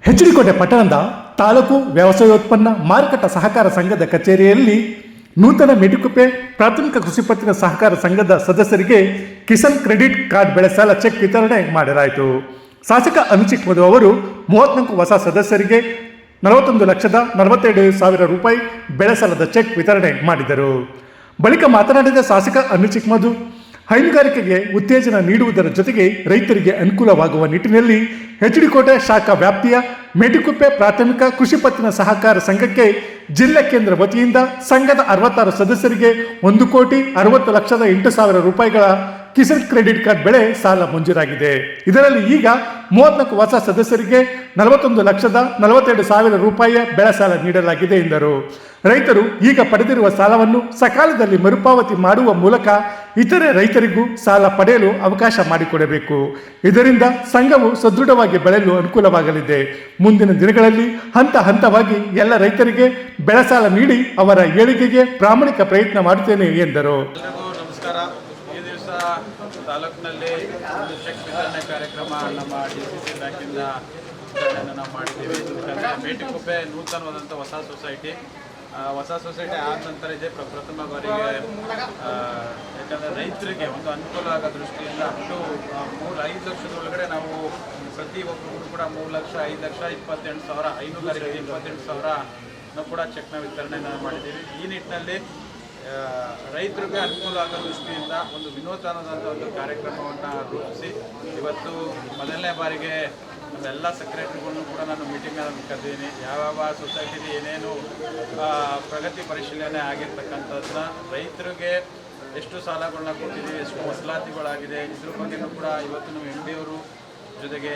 ಹೆಚ್ಡಿಕೋಟೆ ಪಟ್ಟಣದ ತಾಲೂಕು ವ್ಯವಸಾಯೋತ್ಪನ್ನ ಮಾರುಕಟ್ಟಾ ಸಹಕಾರ ಸಂಘದ ಕಚೇರಿಯಲ್ಲಿ ನೂತನ ಮೇಟಿಕುಪ್ಪೆ ಪ್ರಾಥಮಿಕ ಕೃಷಿ ಪತ್ತಿನ ಸಹಕಾರ ಸಂಘದ ಸದಸ್ಯರಿಗೆ ಕಿಸಾನ್ ಕ್ರೆಡಿಟ್ ಕಾರ್ಡ್ ಬೆಳೆ ಸಾಲ ಚೆಕ್ ವಿತರಣೆ ಮಾಡಲಾಯಿತು. ಶಾಸಕ ಅನುಚಿಕ್ ಮಧು ಅವರು 34 ಹೊಸ ಸದಸ್ಯರಿಗೆ 41,42,000 ರೂಪಾಯಿ ಬೆಳೆ ಸಾಲದ ಚೆಕ್ ವಿತರಣೆ ಮಾಡಿದರು. ಬಳಿಕ ಮಾತನಾಡಿದ ಶಾಸಕ ಅನುಚಿಕ್ ಮಧು, ಹೈನುಗಾರಿಕೆಗೆ ಉತ್ತೇಜನ ನೀಡುವುದರ ಜೊತೆಗೆ ರೈತರಿಗೆ ಅನುಕೂಲವಾಗುವ ನಿಟ್ಟಿನಲ್ಲಿ ಹೆಚ್ಡಿಕೋಟೆ ಶಾಖಾ ವ್ಯಾಪ್ತಿಯ ಮೇಟಿಕುಪ್ಪೆ ಪ್ರಾಥಮಿಕ ಕೃಷಿ ಪತ್ತಿನ ಸಹಕಾರ ಸಂಘಕ್ಕೆ ಜಿಲ್ಲಾ ಕೇಂದ್ರ ವತಿಯಿಂದ ಸಂಘದ 66 ಸದಸ್ಯರಿಗೆ 1,60,08,000 ರೂಪಾಯಿಗಳ ಕಿಸಾನ್ ಕ್ರೆಡಿಟ್ ಕಾರ್ಡ್ ಬೆಳೆ ಸಾಲ ಮಂಜೂರಾಗಿದೆ. ಇದರಲ್ಲಿ ಈಗ 34 ಹೊಸ ಸದಸ್ಯರಿಗೆ 41,42,000 ರೂಪಾಯಿಯ ಬೆಳೆ ಸಾಲ ನೀಡಲಾಗಿದೆ ಎಂದರು. ರೈತರು ಈಗ ಪಡೆದಿರುವ ಸಾಲವನ್ನು ಸಕಾಲದಲ್ಲಿ ಮರುಪಾವತಿ ಮಾಡುವ ಮೂಲಕ ಇತರೆ ರೈತರಿಗೂ ಸಾಲ ಪಡೆಯಲು ಅವಕಾಶ ಮಾಡಿಕೊಡಬೇಕು. ಇದರಿಂದ ಸಂಘವು ಸದೃಢವಾಗಿ ಬೆಳೆಯಲು ಅನುಕೂಲವಾಗಲಿದೆ. ಮುಂದಿನ ದಿನಗಳಲ್ಲಿ ಹಂತ ಹಂತವಾಗಿ ಎಲ್ಲ ರೈತರಿಗೆ ಬೆಳೆ ಸಾಲ ನೀಡಿ ಅವರ ಏಳಿಗೆಗೆ ಪ್ರಾಮಾಣಿಕ ಪ್ರಯತ್ನ ಮಾಡುತ್ತೇನೆ ಎಂದರು. ನಮಸ್ಕಾರ. ಈ ದಿವಸ ತಾಲೂಕಿನಲ್ಲಿ ಒಂದು ಚೆಕ್ ವಿತರಣೆ ಕಾರ್ಯಕ್ರಮ ನಮ್ಮ DCC ಬ್ಯಾಂಕಿಂದ ನಾವು ಮಾಡಿದ್ದೀವಿ. ಮೇಟಿಕುಪ್ಪೆ ನೂತನವಾದಂಥ ಹೊಸ ಸೊಸೈಟಿ ಆದ ನಂತರ ಇದೆ ಪ್ರಥಮ ಬಾರಿಗೆ, ಯಾಕಂದರೆ ರೈತರಿಗೆ ಒಂದು ಅನುಕೂಲ ಆಗೋ ದೃಷ್ಟಿಯಿಂದ ಅಪ್ ಟು 5 ಲಕ್ಷದೊಳಗಡೆ ನಾವು ಪ್ರತಿ ಒಬ್ಬರು ಕೂಡ 3 ಲಕ್ಷ, 5 ಲಕ್ಷ, 28,000, ಹೈನುಗಾರಿಕೆ 28,000 ನಾವು ಕೂಡ ಚೆಕ್ನ ವಿತರಣೆ ಮಾಡಿದ್ದೀವಿ. ಈ ನಿಟ್ಟಿನಲ್ಲಿ ರೈತರಿಗೆ ಅನುಕೂಲ ಆಗೋ ದೃಷ್ಟಿಯಿಂದ ಒಂದು ವಿನೂತನವಾದಂಥ ಒಂದು ಕಾರ್ಯಕ್ರಮವನ್ನು ರೂಪಿಸಿ ಇವತ್ತು ಮೊದಲನೇ ಬಾರಿಗೆ ನಮ್ಮೆಲ್ಲ ಸೆಕ್ರೆಟರಿಗಳನ್ನು ಕೂಡ ನಾನು ಮೀಟಿಂಗನ್ನು ಕರೆದಿದ್ದೀನಿ. ಯಾವ ಸೊಸೈಟಿಲಿ ಏನೇನು ಪ್ರಗತಿ ಪರಿಶೀಲನೆ ಆಗಿರ್ತಕ್ಕಂಥದ್ದನ್ನ, ರೈತರಿಗೆ ಎಷ್ಟು ಸಾಲಗಳನ್ನ ಕೊಟ್ಟಿದ್ದೀವಿ, ಎಷ್ಟು ವಸೂಲಾತಿಗಳಾಗಿದೆ, ಇದ್ರ ಬಗ್ಗೆಯೂ ಕೂಡ ಇವತ್ತು ನಮ್ಮ MD ಅವರು ಜೊತೆಗೆ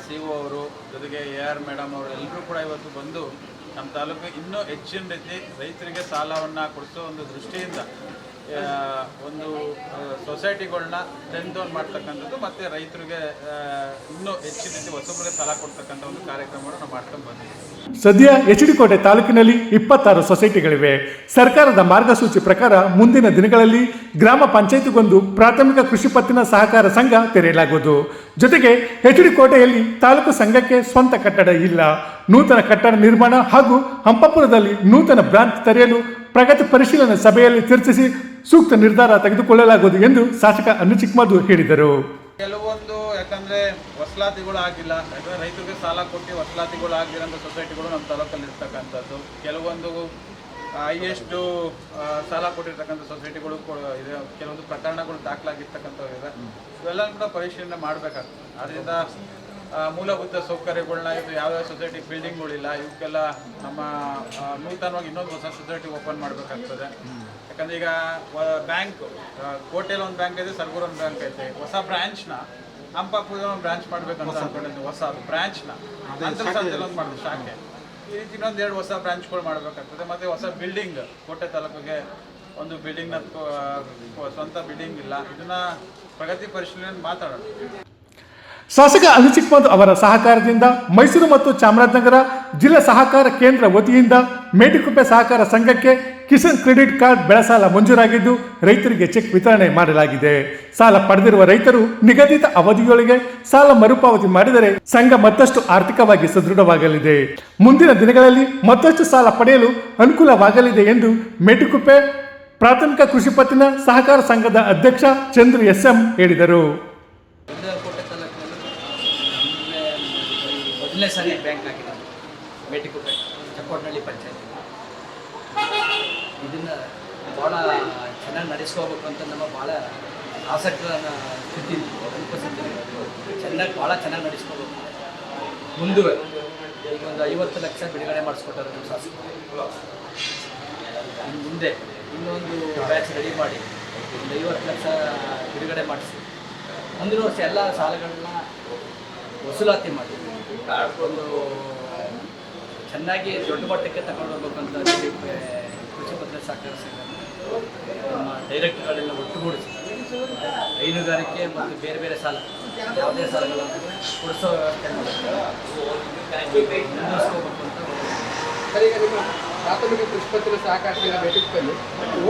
CO ಅವರು ಜೊತೆಗೆ AR ಮೇಡಮ್ ಅವರು ಎಲ್ಲರೂ ಕೂಡ ಇವತ್ತು ಬಂದು ನಮ್ಮ ತಾಲೂಕು ಇನ್ನೂ ಹೆಚ್ಚಿನ ರೀತಿ ರೈತರಿಗೆ ಸಾಲವನ್ನು ಕೊಡಿಸೋ ಒಂದು ದೃಷ್ಟಿಯಿಂದ ಒಂದು ಸೊಸೈಟಿಗಳನ್ನ ಟೆನ್ ಡೌನ್ ಮಾಡ್ತಕ್ಕಂಥದ್ದು ಮತ್ತು ರೈತರಿಗೆ ಇನ್ನೂ ಹೆಚ್ಚಿನ ರೀತಿ ಹೊಸಬರಿಗೆ ಸಾಲ ಕೊಡ್ತಕ್ಕಂಥ ಒಂದು ಕಾರ್ಯಕ್ರಮವನ್ನು ನಾವು ಮಾಡ್ಕೊಂಡು ಬಂದಿದ್ದೀವಿ. ಸದ್ಯ ಹೆಚ್ಡಿಕೋಟೆ ತಾಲೂಕಿನಲ್ಲಿ 26 ಸೊಸೈಟಿಗಳಿವೆ. ಸರ್ಕಾರದ ಮಾರ್ಗಸೂಚಿ ಪ್ರಕಾರ ಮುಂದಿನ ದಿನಗಳಲ್ಲಿ ಗ್ರಾಮ ಪಂಚಾಯತಿಗೊಂದು ಪ್ರಾಥಮಿಕ ಕೃಷಿ ಪತ್ತಿನ ಸಹಕಾರ ಸಂಘ ತೆರೆಯಲಾಗುವುದು. ಜೊತೆಗೆ ಹೆಚ್ಡಿಕೋಟೆಯಲ್ಲಿ ತಾಲೂಕು ಸಂಘಕ್ಕೆ ಸ್ವಂತ ಕಟ್ಟಡ ಇಲ್ಲ. ನೂತನ ಕಟ್ಟಡ ನಿರ್ಮಾಣ ಹಾಗೂ ಹಂಪಾಪುರದಲ್ಲಿ ನೂತನ ಬ್ರಾಂಚ್ ತೆರೆಯಲು ಪ್ರಗತಿ ಪರಿಶೀಲನೆ ಸಭೆಯಲ್ಲಿ ಚರ್ಚಿಸಿ ಸೂಕ್ತ ನಿರ್ಧಾರ ತೆಗೆದುಕೊಳ್ಳಲಾಗುವುದು ಎಂದು ಶಾಸಕ ಅನುಚಿಕ್ ಮಧು ಹೇಳಿದರು. ಕೆಲವೊಂದು ಯಾಕಂದರೆ ವಸೂಲಾತಿಗಳು ಆಗಿಲ್ಲ, ಯಾಕಂದರೆ ರೈತರಿಗೆ ಸಾಲ ಕೊಟ್ಟು ವಸೂಲಾತಿಗಳು ಆಗಿರೋಂಥ ಸೊಸೈಟಿಗಳು ನಮ್ಮ ತಾಲೂಕಲ್ಲಿ ಇರ್ತಕ್ಕಂಥದ್ದು. ಕೆಲವೊಂದು ಹೈಯೆಸ್ಟು ಸಾಲ ಕೊಟ್ಟಿರ್ತಕ್ಕಂಥ ಸೊಸೈಟಿಗಳು ಇದೆ. ಕೆಲವೊಂದು ಪ್ರಕರಣಗಳು ದಾಖಲಾಗಿರ್ತಕ್ಕಂಥವು ಇದೆ. ಇವೆಲ್ಲ ಕೂಡ ಪರಿಶೀಲನೆ ಮಾಡಬೇಕಾಗ್ತದೆ. ಆದ್ದರಿಂದ ಮೂಲಭೂತ ಸೌಕರ್ಯಗಳನ್ನ ಇದು ಯಾವ್ಯಾವ ಸೊಸೈಟಿ ಬಿಲ್ಡಿಂಗ್ಗಳಿಲ್ಲ, ಇವಕ್ಕೆಲ್ಲ ನಮ್ಮ ನೂತನವಾಗಿ ಇನ್ನೊಂದು ಹೊಸ ಸೊಸೈಟಿ ಓಪನ್ ಮಾಡಬೇಕಾಗ್ತದೆ. ಯಾಕಂದರೆ ಈಗ ಬ್ಯಾಂಕ್ ಕೋಟೆಯಲ್ಲಿ ಒಂದು ಬ್ಯಾಂಕ್ ಇದೆ, ಸರ್ಗೂರ್ ಒಂದು ಬ್ಯಾಂಕ್ ಐತೆ. ಹೊಸ ಬ್ರಾಂಚ್ನ ಹಂಪಾಪುರದ ಒಂದು ಬ್ರಾಂಚ್ ಮಾಡಬೇಕಂತ ಅಂದ್ಕೊಂಡಿದ್ವಿ. ಹೊಸ ಬ್ರಾಂಚನ್ನ ಅಂತರ್ಸಂತೆಯಲ್ಲಿ ಒಂದು ಮಾಡಿದ್ವಿ ಶಾಖೆ. ಈ ರೀತಿ ಇನ್ನೊಂದು 2 ಹೊಸ ಬ್ರಾಂಚ್ಗಳು ಮಾಡಬೇಕಾಗ್ತದೆ. ಮತ್ತು ಹೊಸ ಬಿಲ್ಡಿಂಗ್ ಕೋಟೆ ತಾಲೂಕಿಗೆ ಒಂದು ಬಿಲ್ಡಿಂಗ್ನ ಸ್ವಂತ ಬಿಲ್ಡಿಂಗ್ ಇಲ್ಲ. ಇದನ್ನ ಪ್ರಗತಿ ಪರಿಶೀಲನೆ ಮಾತಾಡೋಣ. ಶಾಸಕ ಅನುಚಿಕ್ ಮಧು ಅವರ ಸಹಕಾರದಿಂದ ಮೈಸೂರು ಮತ್ತು ಚಾಮರಾಜನಗರ ಜಿಲ್ಲಾ ಸಹಕಾರ ಕೇಂದ್ರ ವತಿಯಿಂದ ಮೇಟಿಕುಪ್ಪೆ ಸಹಕಾರ ಸಂಘಕ್ಕೆ ಕಿಸಾನ್ ಕ್ರೆಡಿಟ್ ಕಾರ್ಡ್ ಬೆಳೆ ಸಾಲ ಮಂಜೂರಾಗಿದ್ದು ರೈತರಿಗೆ ಚೆಕ್ ವಿತರಣೆ ಮಾಡಲಾಗಿದೆ. ಸಾಲ ಪಡೆದಿರುವ ರೈತರು ನಿಗದಿತ ಅವಧಿಯೊಳಗೆ ಸಾಲ ಮರುಪಾವತಿ ಮಾಡಿದರೆ ಸಂಘ ಮತ್ತಷ್ಟು ಆರ್ಥಿಕವಾಗಿ ಸದೃಢವಾಗಲಿದೆ. ಮುಂದಿನ ದಿನಗಳಲ್ಲಿ ಮತ್ತಷ್ಟು ಸಾಲ ಪಡೆಯಲು ಅನುಕೂಲವಾಗಲಿದೆ ಎಂದು ಮೇಟಿಕುಪ್ಪೆ ಪ್ರಾಥಮಿಕ ಕೃಷಿ ಪತ್ತಿನ ಸಹಕಾರ ಸಂಘದ ಅಧ್ಯಕ್ಷ ಚಂದ್ರು SM ಹೇಳಿದರು. ಮೊದಲನೇ ಸಾರಿ ಬ್ಯಾಂಕ್ ಆಗಿದೆ ಮೇಟಿಕುಪ್ಪೆ ಚಕ್ಕೋಟ್ನಳ್ಳಿ ಪಂಚಾಯತಿ. ಇದನ್ನು ಭಾಳ ಚೆನ್ನಾಗಿ ನಡೆಸ್ಕೋಬೇಕು ಅಂತ ನಮ್ಮ ಭಾಳ ಆಸಕ್ತಿಯ ಸ್ಥಿತಿ ಚೆನ್ನಾಗಿ ಭಾಳ ಚೆನ್ನಾಗಿ ನಡೆಸ್ಕೋಬೇಕು. ಮುಂದುವೆ ಈಗ ಒಂದು 50 ಲಕ್ಷ ಬಿಡುಗಡೆ ಮಾಡಿಸ್ಕೊಟ್ಟಾರೆ ನಮ್ಮ ಶಾಸಕರು. ಇನ್ನು ಮುಂದೆ ಇನ್ನೊಂದು ಬ್ಯಾಚ್ ರೆಡಿ ಮಾಡಿ ಒಂದು 50 ಲಕ್ಷ ಬಿಡುಗಡೆ ಮಾಡಿಸಿ ಮುಂದಿನ ವರ್ಷ ಎಲ್ಲ ಸಾಲಗಳನ್ನ ವಸೂಲಾತಿ ಮಾಡಿ ಒಂದು ಚೆನ್ನಾಗಿ ದೊಡ್ಡ ಮಟ್ಟಕ್ಕೆ ತಗೊಂಡು ಹೋಗ್ಬೇಕಂತ ಕೃಷಿ ಪತ್ತಿನ ಸಹಕಾರ ಸಂಘ ನಮ್ಮ ಡೈರೆಕ್ಟರ್ಗಳೆಲ್ಲ ಒಟ್ಟುಗೂಡಿಸಿ ಹೈನುಗಾರಿಕೆ ಮತ್ತು ಬೇರೆ ಬೇರೆ ಸಾಲ ಯಾವುದೇ ಸಾಲಗಳನ್ನು ಕೊಡಿಸೋ ವ್ಯವಸ್ಥೆ ಮುಂದುವರಿಸ್ಕೋಬೇಕು ಅಂತ. ಈಗ ನಿಮ್ಮ ಪ್ರಾಥಮಿಕ ಕೃಷಿ ಪತ್ತಿನ ಸಹಕಾರ ಸಂಘ ಮೇಟಿಕುಪ್ಪೆಯಲ್ಲಿ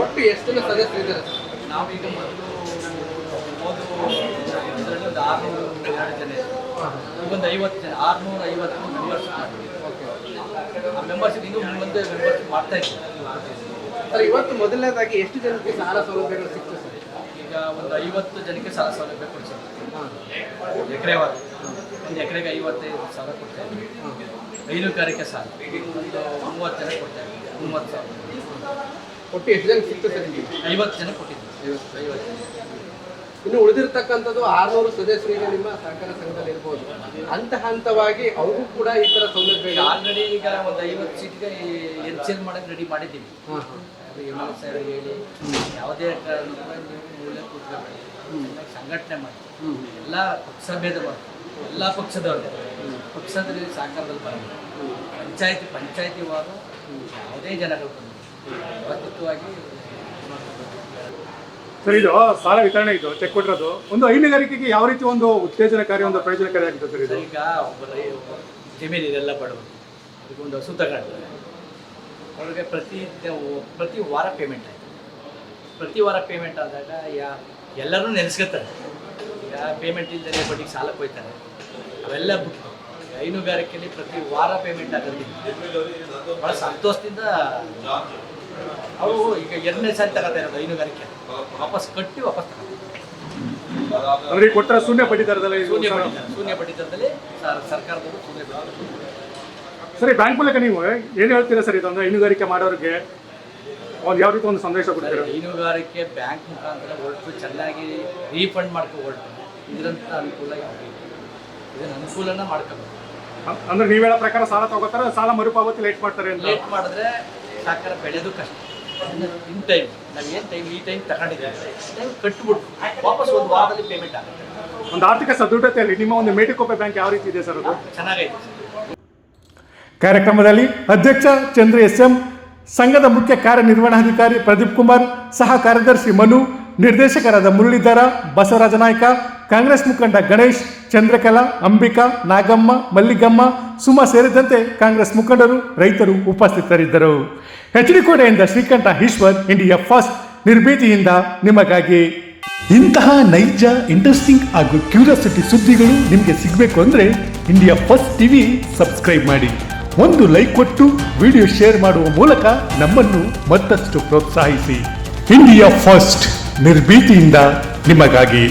ಒಟ್ಟು ಎಷ್ಟು ಜನ ಸದಸ್ಯರಿದ್ದಾರೆ? ನಾವೀಗ ಮೊದಲು 1 ಒಂದು 602 ಜನ ಇದ್ದಾರೆ. ಈಗೊಂದು 50 ಜನ 650 ಮೆಂಬರ್ಸ್ ಮಾಡಿದ್ವಿ. ಆ ಮೆಂಬರ್ಶಿಪ್ ಇನ್ನೂ ಮುಂದೆ ಮೆಂಬರ್ಶಿಪ್ ಮಾಡ್ತಾ ಇದ್ದೀವಿ. ಸರ್ ಇವತ್ತು ಮೊದಲನೇದಾಗಿ ಎಷ್ಟು ಜನಕ್ಕೆ ಸಾಲ ಸೌಲಭ್ಯಗಳು ಸಿಕ್ತು ಸರ್? ಈಗ ಒಂದು 50 ಜನಕ್ಕೆ ಸಾಲ ಸೌಲಭ್ಯ ಕೊಡ್ತೀವಿ. ಎಕರೆವಾರು ಒಂದು ಎಕರೆಗೆ 55,000 ಕೊಡ್ತಾ ಇದ್ದೀವಿ. ಹೈನುಗಾರಿಕೆ ಸಾಲ ಒಂದು 30 ಜನ ಕೊಡ್ತಾ ಇದ್ದೀವಿ. 30,000 ಒಟ್ಟು ಎಷ್ಟು ಜನಕ್ಕೆ ಸಿಕ್ತು ಸರ್ ನಿಮಗೆ? 50 ಜನ ಕೊಟ್ಟಿದ್ದೀವಿ. 50 ಜನ. ಇನ್ನು ಉಳಿದಿರ್ತಕ್ಕಂಥದ್ದು 600 ಸದಸ್ಯರಿಗೆ ನಿಮ್ಮ ಸಹಕಾರ ಸಂಘದಲ್ಲಿ ಇರ್ಬೋದು. ಹಂತವಾಗಿ ಅವ್ರಿಗೂ ಕೂಡ ಈ ಥರ ಸೌಲಭ್ಯ ಈಗ ಆಲ್ರೆಡಿ ಈಗ ಒಂದು 50 ಸೀಟ್ಗೆ ಎನ್ಸಿಎಲ್ ಮಾಡೋಕ್ಕೆ ರೆಡಿ ಮಾಡಿದ್ದೀವಿ. ಅದು MLA ಸರ್ ಹೇಳಿ ಯಾವುದೇ ಕಾರಣಕ್ಕೂ ನೀವು ಮೂಲೆ ಕೂತ್ಕೋಬೇಡಿ, ಸಂಘಟನೆ ಮಾಡಿ ಎಲ್ಲ ಪಕ್ಷಭೇದ ಮಾಡಿ ಎಲ್ಲ ಪಕ್ಷದವರು ಪಕ್ಷದಲ್ಲಿ ಸಹಕಾರದಲ್ಲಿ ಬರಬೇಕು. ಪಂಚಾಯತಿ ವಾರು ಯಾವುದೇ ಜನಗಳು ಬಂದು ವ್ಯವಸ್ಥಿತವಾಗಿ ಸರ್, ಇದು ಸಾಲ ವಿತರಣೆ ಇದು ಚೆಕ್ ಕೊಟ್ಟಿರೋದು ಒಂದು ಹೈನುಗಾರಿಕೆಗೆ ಯಾವ ರೀತಿ ಒಂದು ಉತ್ತೇಜನಕಾರಿ ಒಂದು ಪ್ರಯೋಜನಕಾರಿ ಆಗಿದೆ ಸರ್ ಇದು? ಈಗ ಒಬ್ಬರ ಜಮೀನು ಇದೆಲ್ಲ ಬಡವರು ಅದಕ್ಕೊಂದು ಹಸು ತಗೊಂಡ್ರೆ ಅವ್ರಿಗೆ ಪ್ರತಿ ವಾರ ಪೇಮೆಂಟ್ ಆಯಿತು. ಪ್ರತಿ ವಾರ ಪೇಮೆಂಟ್ ಆದಾಗ ಎಲ್ಲರೂ ನೆನೆಸ್ಕೊತಾರೆ. ಈಗ ಪೇಮೆಂಟ್ ಇಲ್ಲದೆ ಬಡ್ಡಿಗೆ ಸಾಲ ಕೊಯ್ತಾರೆ, ಅವೆಲ್ಲ ಬಿಟ್ಟು ಹೈನುಗಾರಿಕೆಯಲ್ಲಿ ಪ್ರತಿ ವಾರ ಪೇಮೆಂಟ್ ಆಗೋದಿಲ್ಲ. ಭಾಳ ಸಂತೋಷದಿಂದ ಅವರು ಈಗ 2ನೇ ಸಾರಿ ತಗೋತಾ ಇರೋದು ಹೈನುಗಾರಿಕೆ ವಾಪಸ್ ಕಟ್ಟಿ ವಾಪಸ್ ತಗೋತಾರೆ. ಅಂದ್ರೆ ಕೊಟ್ಟರೆ ಶೂನ್ಯ ಬಡ್ಡಿ ದರದಲ್ಲಿ ಶೂನ್ಯ ಬಡ್ಡಿ ದರದಲ್ಲಿ ಸರ್ಕಾರದವರು ಶೂನ್ಯ ಬಡ್ಡಿ. ಸರಿ, ಬ್ಯಾಂಕ್ ಮೂಲಕ ನೀವು ಏನು ಹೇಳ್ತೀರಾ ಸರ್? ಇದು ಅಂದ್ರೆ ಹೈನುಗಾರಿಕೆ ಮಾಡೋರಿಗೆ ಒಂದು ಯಾವ ರೀತಿ ಒಂದು ಸಂದೇಶ ಕೊಡ್ತೀರಾ? ಹೈನುಗಾರಿಕೆ ಬ್ಯಾಂಕ್ ಮುಖಾಂತರ ಹೊರಟು ಚೆನ್ನಾಗಿ ರೀಫಂಡ್ ಮಾಡ್ಕೊ ಹೊರಟು ಇದರಂಥ ಅನುಕೂಲ ಇದನ್ನ ಅನುಕೂಲನ ಮಾಡ್ಕೋಬೇಕು. ಅಂದ್ರೆ ನೀವು ಹೇಳೋ ಪ್ರಕಾರ ಸಾಲ ತಗೋತಾರೆ, ಸಾಲ ಮರುಪಾವತಿ ಲೇಟ್ ಮಾಡ್ತಾರೆ ಅಂತ. ಲೇಟ್ ಮಾಡಿದ್ರೆ ಸಹಕಾರ ಬೆಳೆಯೋದು ಕಷ್ಟ. ಇನ್ ಟೈಮ್ ನಾವೇನು ಟೈಮ್ ಈ ಟೈಮ್ ತಗೊಂಡಿದ್ದೀವಿ ಟೈಮ್ ಕಟ್ಬಿಟ್ಟು ವಾಪಸ್ ಒಂದು ವಾರದಲ್ಲಿ ಪೇಮೆಂಟ್ ಆಗುತ್ತೆ. ಒಂದು ಆರ್ಥಿಕ ಸದೃಢತೆಯಲ್ಲಿ ನಿಮ್ಮ ಒಂದು ಮೇಟಿಕೊಪ್ಪೆ ಬ್ಯಾಂಕ್ ಯಾವ ರೀತಿ ಇದೆ ಸರ್? ಅದು ಚೆನ್ನಾಗೈತೆ. ಕಾರ್ಯಕ್ರಮದಲ್ಲಿ ಅಧ್ಯಕ್ಷ ಚಂದ್ರ SM, ಸಂಘದ ಮುಖ್ಯ ಕಾರ್ಯನಿರ್ವಹಣಾಧಿಕಾರಿ ಪ್ರದೀಪ್ ಕುಮಾರ್, ಸಹ ಕಾರ್ಯದರ್ಶಿ ಮನು, ನಿರ್ದೇಶಕರಾದ ಮುರಳೀಧರ, ಬಸವರಾಜ ನಾಯ್ಕ, ಕಾಂಗ್ರೆಸ್ ಮುಖಂಡ ಗಣೇಶ್, ಚಂದ್ರಕಲಾ, ಅಂಬಿಕಾ, ನಾಗಮ್ಮ, ಮಲ್ಲಿಗಮ್ಮ, ಸುಮಾ ಸೇರಿದಂತೆ ಕಾಂಗ್ರೆಸ್ ಮುಖಂಡರು, ರೈತರು ಉಪಸ್ಥಿತರಿದ್ದರು. HD ಕೋಟೆಯಿಂದ ಶ್ರೀಕಂಠ ಈಶ್ವರ್, ಇಂಡಿಯಾ ಫಸ್ಟ್, ನಿರ್ಭೀತಿಯಿಂದ ನಿಮಗಾಗಿ. ಇಂತಹ ನೈಜ, ಇಂಟ್ರೆಸ್ಟಿಂಗ್ ಹಾಗೂ ಕ್ಯೂರಿಯಾಸಿಟಿ ಸುದ್ದಿಗಳು ನಿಮಗೆ ಸಿಗಬೇಕು ಅಂದರೆ ಇಂಡಿಯಾ ಫಸ್ಟ್ TV ಸಬ್ಸ್ಕ್ರೈಬ್ ಮಾಡಿ. ಒಂದು ಲೈಕ್ ಕೊಟ್ಟು ವಿಡಿಯೋ ಶೇರ್ ಮಾಡುವ ಮೂಲಕ ನಮ್ಮನ್ನು ಮತ್ತಷ್ಟು ಪ್ರೋತ್ಸಾಹಿಸಿ. ಇಂಡಿಯಾ ಫಸ್ಟ್, ನಿರ್ಭೀತಿಯಿಂದ ನಿಮಗಾಗಿ.